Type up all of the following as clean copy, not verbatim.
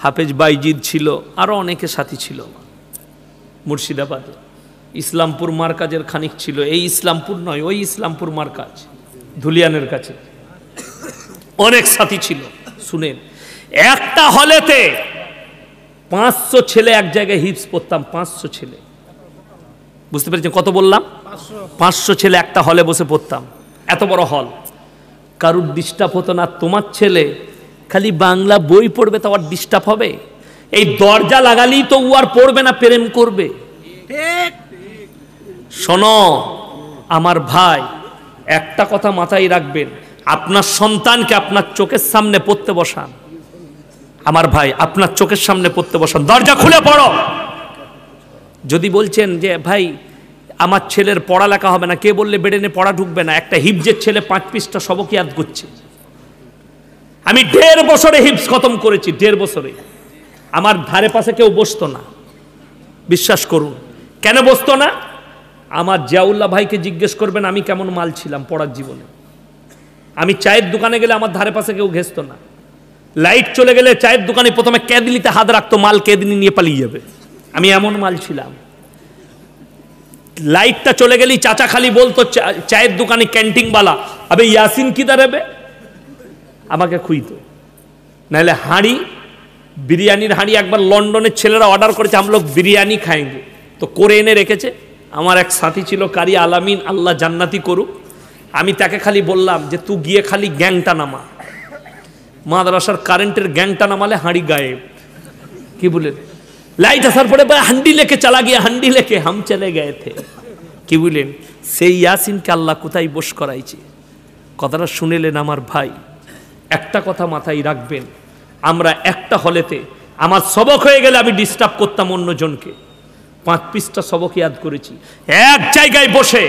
হাফেজ বাইজিদ ছিল, আরও অনেকে সাথী ছিল। মুর্শিদাবাদে ইসলামপুর মার্কাজের খানিক ছিল, এই ইসলামপুর নয়, ওই ইসলামপুর মার্কাজ ধুলিয়ানের কাছে, অনেক সাথী ছিল। শুনেন, একটা হলেতে 500 ছেলে এক জায়গায় হিপস পড়তাম, 500 ছেলে। বুঝতে পেরেছেন কত বললাম? 500 ছেলে একটা হলে বসে পড়তাম, এত বড় হল। কারুর ডিস্টার্ব হতো না। তোমার ছেলে খালি বাংলা বই পড়বে, তো আর ডিস্টার্ব হবে? এই দরজা লাগালেই তো ও আর পড়বে না, প্রেম করবে। শোনো আমার ভাই, একটা কথা মাথায় রাখবেন, আপনার সন্তানকে আপনার চোখের সামনে পড়তে বসান। আমার ভাই, আপনার চোখের সামনে পড়তে বসান, দরজা খুলে পড়ো। যদি বলছেন যে ভাই আমার ছেলের পড়ালেখা হবে না, কে বললে বেডেনে পড়া ঢুকবে না? একটা হিফজের ছেলে 5 পৃষ্ঠা সবক ইয়াদ করছে। আমি 1.5 বছরে হিফজ খতম করেছি, 1.5 বছরে। আমার ধারে পাশে কেউ বসতো না, বিশ্বাস করুন। কেন বসতো না? আমার জিয়াউল্লাহ ভাইকে জিজ্ঞেস করবেন আমি কেমন মাল ছিলাম পড়ার জীবনে। আমি চায়ের দোকানে গেলে আমার ধারে পাশে কেউ ঘেসতো না। লাইট চলে গেলে চায়ের দোকানে প্রথমে কেদলিতে হাত রাখতো, মাল কেদলি নিয়ে পালিয়ে যাবে। আমি এমন মাল ছিলাম। লাইটটা চলে গেলেই চাচা খালি বলতো চায়ের দোকানে ক্যান্টিনওয়ালা, আবে ইয়াসিন কিধার হবে, আমাকে খুইতো। নাহলে হাঁড়ি, বিরিয়ানির হাঁড়ি একবার লন্ডনের ছেলেরা অর্ডার করেছে, हम लोग বিরিয়ানি খাएंगे, তো করে এনে রেখেছে। আমার এক সাথী ছিল কারি আলামিন, আল্লাহ জান্নাতি করুক। আমি তাকে খালি বললাম যে তুই গিয়ে খালি গ্যাংটা নামা। মাদ্রাসার কারেন্টের গ্যাংটা নামালে হাঁড়ি গায়েব। কি বলেন? লাইট আসার পরে হান্ডি লেকে চালা গিয়া, হান্ডি লেকে হাম চলে গয়ে থে। কি বলেন? সেই ইয়াসিনকে আল্লাহ কোথায় বশ করাইছে। কথাটা শুনেলেন আমার ভাই? একটা কথা মাথায় রাখবেন, আমরা একটা হলেতে আমার সবক হয়ে গেলে আমি ডিস্টার্ব করতাম অন্যজনকে। 5 পৃষ্ঠা সবক ইয়াদ করেছি, এক জায়গায় বসে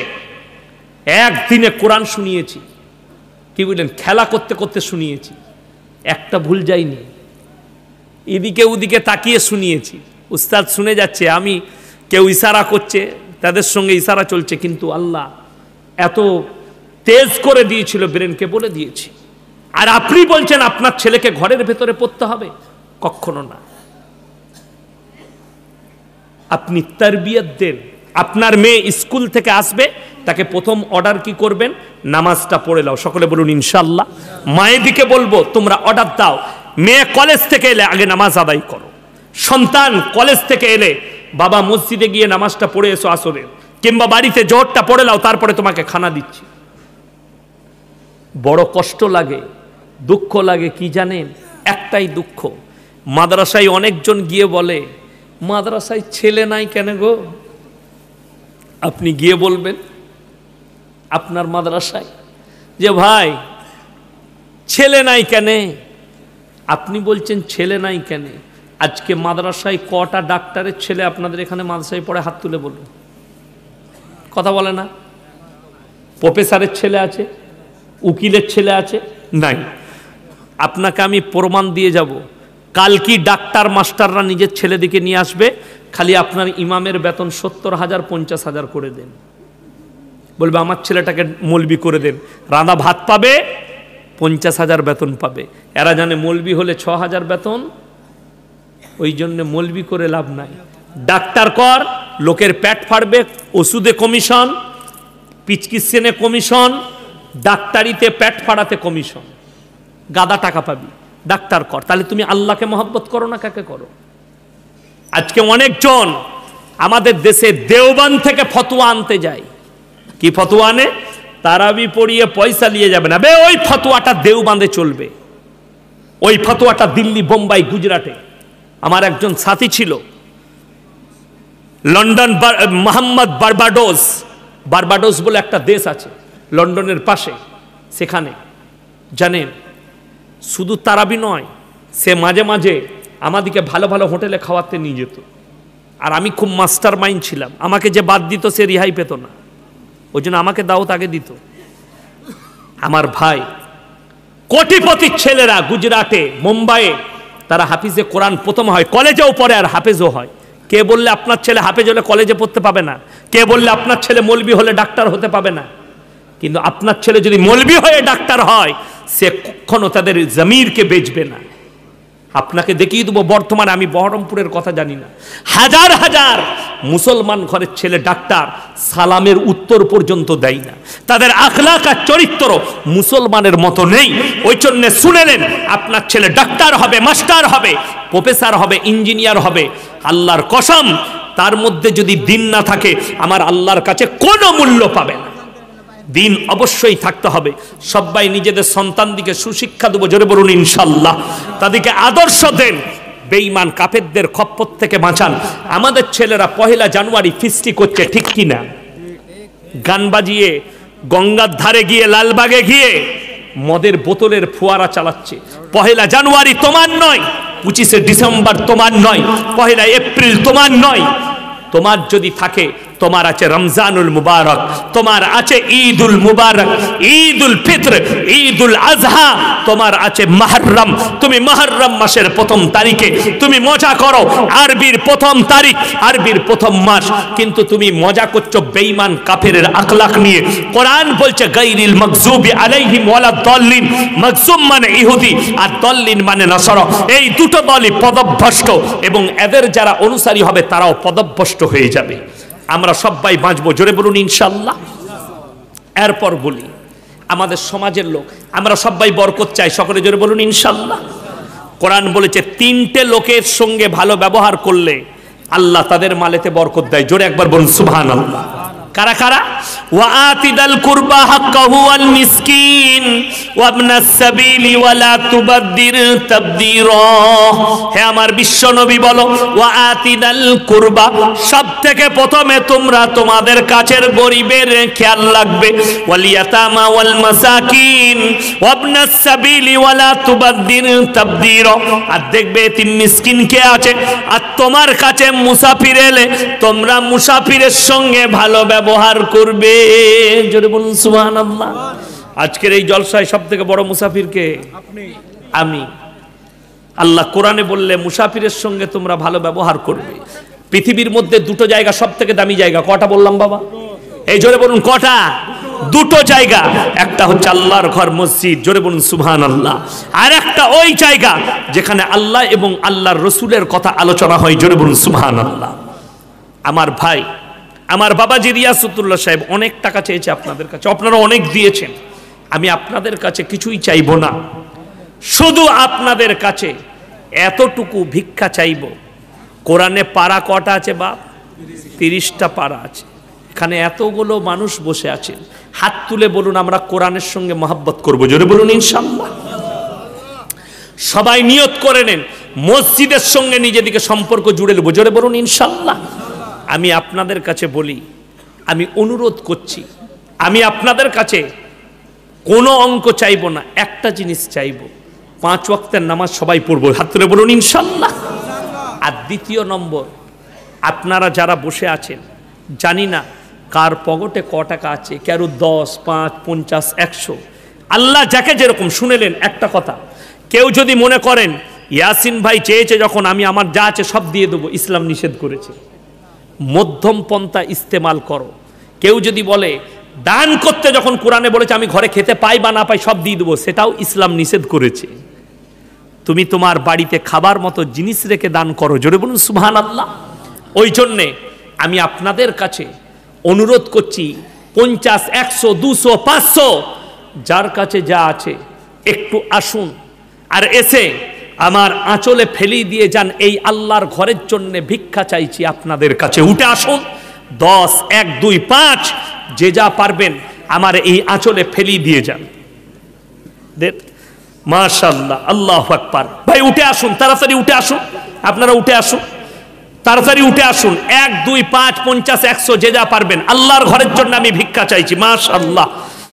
একদিনে কোরআন শুনিয়েছি। কি বলেন? খেলা করতে করতে শুনিয়েছি, একটা ভুল যায়নি। এদিকে ওদিকে তাকিয়ে শুনিয়েছি। উস্তাদ শুনে যাচ্ছে, আমি কেউ ইশারা করছে, তাদের সঙ্গে ইশারা চলছে, কিন্তু আল্লাহ এত তেজ করে দিয়েছিল, ব্রেনকে বলে দিয়েছি। আর আপনি বলছেন আপনার ছেলেকে ঘরের ভেতরে পড়তে হবে? কখনো না। আপনি তারবিয়ত দেন। আপনার মেয়ে স্কুল থেকে আসবে, তাকে প্রথম অর্ডার কি করবেন? নামাজটা পড়ে নাও। সকলে বলুন ইনশাআল্লাহ। মায়েদিকে বলবো তোমরা অর্ডার দাও, মেয়ে কলেজ থেকে এলে আগে নামাজ আদায় করো। সন্তান কলেজ থেকে এলে বাবা মসজিদে গিয়ে নামাজটা পড়ে এসো আসরের, কিংবা বাড়িতে জোহরটা পড়ে নাও, তারপরে তোমাকে খানা দিচ্ছি। বড় কষ্ট লাগে, দুঃখ লাগে, কি জানেন? একটাই দুঃখ, মাদ্রাসায় অনেকজন গিয়ে বলে মাদ্রাসায় ছেলে নাই কেন গো? আপনি গিয়ে বলবেন আপনার মাদ্রাসায় যে ভাই ছেলে নাই কেন? আপনি বলছেন ছেলে নাই কেন? আজকে মাদ্রাসায় কটা ডাক্তারের ছেলে আপনাদের এখানে মাদ্রাসায় পড়ে? হাত তুলে বলুন। কথা বলে না? প্রফেসরের ছেলে আছে, উকিলের ছেলে আছে? নাই। আপনাকে আমি প্রমাণ দিয়ে যাব, কাল কি ডাক্তার মাস্টাররা নিজের ছেলেদিকে নিয়ে আসবে, খালি আপনার ইমামের বেতন 70,000 50,000 করে দেন। বলবে আমার ছেলেটাকে মৌলবি করে দেন, রাঁধা ভাত পাবে, 50,000 বেতন পাবে। এরা জানে মৌলবি হলে 6,000 বেতন, ওই জন্য মৌলবি করে লাভ নাই। ডাক্তার কর, লোকের পেট ফাড়বে, ওষুধে কমিশন, প্রেসক্রিপশনে কমিশন, ডাক্তারিতে পেট ফাড়াতে কমিশন, গাদা টাকা পাবি। ডাক্তার কর। তাহলে তুমি আল্লাহকে মহব্বত করো না কাকে করো? আজকে অনেকজন আমাদের দেশে দেওবন্দ থেকে ফতোয়া আনতে যায়। কি ফতোয়া আনে? তারাবি পড়িয়ে পয়সা নিয়ে যাবে না। ওই ফতোয়াটা দেওবন্দে চলবে, ওই ফতোয়াটা দিল্লি, বোম্বাই, গুজরাটে। আমার একজন সাথী ছিল লন্ডন, মোহাম্মদ বারবাডোস, বারবাডোস বলে একটা দেশ আছে লন্ডনের পাশে। সেখানে জানেন শুধু তারাবি নয়, সে মাঝে মাঝে আমাদেরকে ভালো ভালো হোটেলে খাওয়াতে নিয়ে যেত। আর আমি খুব মাস্টার মাইন্ড ছিলাম, আমাকে যে বাদ দিত সে রিহাই পেত না, ওই জন্য আমাকে দাওয়াত আগে দিত। আমার ভাই, কোটিপতির ছেলেরা গুজরাটে, মুম্বাইয়ে, তারা হাফিজে কোরআন প্রথম হয়, কলেজেও পড়ে আর হাফেজও হয়। কে বললে আপনার ছেলে হাফেজ হলে কলেজে পড়তে পাবে না? কে বললে আপনার ছেলে মৌলবি হলে ডাক্তার হতে পাবে না? কিন্তু আপনার ছেলে যদি মৌলবি হয়ে ডাক্তার হয়, সে কখনো তাদের জমিরকে বেচবে না। আপনাকে দেখিয়ে দেবো বর্তমানে, আমি বহরমপুরের কথা জানি না, হাজার হাজার মুসলমান ঘরের ছেলে ডাক্তার সালামের উত্তর পর্যন্ত দেয় না, তাদের আখলাক আর চরিত্র মুসলমানের মতো নেই। ওই জন্য শুনে নেন, আপনার ছেলে ডাক্তার হবে, মাস্টার হবে, প্রফেসর হবে, ইঞ্জিনিয়ার হবে, আল্লাহর কসম তার মধ্যে যদি দিন না থাকে আমার আল্লাহর কাছে কোনো মূল্য পাবে না। দিন অবশ্যই থাকতে হবে। সবাই নিজেদের সন্তানদিকে সুশিক্ষা দেবো, জোরে বলুন ইনশাল্লাহ। তাদেরকে আদর্শ দেন, বেঈমান কাফেরদের খপ্পর থেকে বাঁচান। আমাদের ছেলেরা 1 জানুয়ারি ফিস্টি করছে, ঠিক কি না? গান বাজিয়ে গঙ্গার ধারে গিয়ে, লালবাগে গিয়ে মদের বোতলের ফোয়ারা চালাচ্ছে। 1 জানুয়ারি তোমার নয়, 25 ডিসেম্বর তোমার নয়, 1 এপ্রিল তোমার নয়। তোমার যদি থাকে, তোমার আছে রমজানুল মুবারক, তোমার আছে ঈদুল মুবারক, ঈদুল ফিত্র, ঈদুল আজহা, তোমার আছে মুহররম। তুমি মুহররম মাসের 1ম তারিখে তুমি মজা করো, আরবির 1ম তারিখ, আরবির 1ম মাস, কিন্তু তুমি মজা করছো বেঈমান কাফেরের আখলাক নিয়ে। কোরআন বলছে গায়রিল মাগজুবি আলাইহিম ওয়ালাদ দাল্লিন। মাগজুম মানে ইহুদি আর দাল্লিন মানে নাসারা। এই দুটো দলই পদভ্রষ্ট, এবং এদের যারা অনুসারী হবে তারাও পদভ্রষ্ট হয়ে যাবে। আমরা সবাই বাঁচবো, জোরে বলুন ইনশাল্লাহ। এরপর বলি, আমাদের সমাজের লোক আমরা সবাই বরকত চাই, সকলে জোরে বলুন ইনশাল্লাহ। কোরআন বলেছে 3টে লোকের সঙ্গে ভালো ব্যবহার করলে আল্লাহ তাদের মালেতে বরকত দেয়, জোরে একবার বলুন সুবহানাল্লাহ। কারা কারা? ওয়া আতিদাল কুরবা হাক্কাহু ওয়াল মিসকিন ওয়া ইবনাস সাবিলি ওয়া লা তুবাদদির তাবদীরা। হে আমার বিশ্ব নবী বলো, ওয়া আতিদাল কুরবা, সবথেকে প্রথমে তোমরা তোমাদের কাছের গরিবের খেয়াল রাখবে, ওয়াল ইয়াতামা ওয়াল মাসাকিন ওয়া ইবনাস সাবিলি ওয়া লা তুবাদদির তাবদীরা। আর দেখবে এতিম মিসকিন কে আছে, আর তোমার কাছে মুসাফির এলে তোমরা মুসাফিরের সঙ্গে ভালো ব্যবহার করবে, জোরে বলুন সুবহানাল্লাহ। আজকের এই জলসায় সবথেকে বড় মুসাফির কে? আমি। আল্লাহ কোরআনে বললে মুসাফিরের সঙ্গে তোমরা ভালো ব্যবহার করবে। পৃথিবীর মধ্যে 2টো জায়গা সবথেকে দামি জায়গা, কটা বললাম বাবা? এই জোরে বলুন কটা? 2টো জায়গা। একটা হচ্ছে আল্লাহর ঘর মসজিদ, জোরে বলুন সুবহানাল্লাহ। আর একটা ওই জায়গা যেখানে আল্লাহ এবং আল্লাহর রসুলের কথা আলোচনা হয়, জোরে বলুন সুবহানাল্লাহ। আমার ভাই, আমার বাবাজি রিয়াসুতুল্লাহ সাহেব অনেক টাকা চেয়েছে আপনাদের কাছে, আপনারা অনেক দিয়েছেন। আমি আপনাদের কাছে কিছুই চাইব না, শুধু আপনাদের কাছে এতটুকু ভিক্ষা চাইব। কোরআনে পারা কটা আছে বাপ? 30টা পারা আছে। এখানে এতগুলো মানুষ বসে আছেন, হাত তুলে বলুন আমরা কোরআনের সঙ্গে মহব্বত করব, জোরে বলুন ইনশাআল্লাহ। সবাই নিয়ত করে নেন, মসজিদের সঙ্গে নিজেদিকে সম্পর্ক জুড়ে নেব, জোরে বলুন ইনশাআল্লাহ। আমি আপনাদের কাছে বলি, আমি অনুরোধ করছি, আমি আপনাদের কাছে কোনো অঙ্ক চাইব না, একটা জিনিস চাইব, 5 ওয়াক্তের নামাজ সবাই পড়বো, হাত তুলে বলুন ইনশাআল্লাহ। আর দ্বিতীয় নম্বর, আপনারা যারা বসে আছেন, জানি না কার পকেটে ক টাকা আছে, কারো 10, 5, 50, 100, আল্লাহ যাকে যেরকম। শুনেলেন একটা কথা, কেউ যদি মনে করেন ইয়াসিন ভাই চেয়েছে যখন আমি আমার যা আছে সব দিয়ে দেবো, ইসলাম নিষেধ করেছে। মধ্যম পন্থা ইস্তেমাল করো। কেউ যদি বলে দান করতে, যখন কোরআনে বলেছে আমি ঘরে খেতে পাই বা না পাই সব দিয়ে দেবো, সেটাও ইসলাম নিষেধ করেছে। তুমি তোমার বাড়িতে খাবার মতো জিনিস রেখে দান করো, জোরে বলুন সুবহানাল্লাহ। ওই জন্যে আমি আপনাদের কাছে অনুরোধ করছি, 50, 100, 200, 500 যার কাছে যা আছে একটু আসুন, আর এসে আমার আঁচলে ফেলি দিয়ে যান, এই আল্লাহর ঘরের জন্য ভিক্ষা চাইছি আপনাদের কাছে, উঠে আসুন। 10, 1, 2, 5 যে যা পারবেন আমার এই আঁচলে ফেলি দিয়ে যান। মাশাআল্লাহ, আল্লাহু আকবার। ভাই উঠে আসুন, তাড়াতাড়ি উঠে আসুন, আপনারা উঠে আসুন, তাড়াতাড়ি উঠে আসুন। 1, 2, 5, 50, 100 যে যা পারবেন, আল্লাহর ঘরের জন্য আমি ভিক্ষা চাইছি। মাশাআল্লাহ।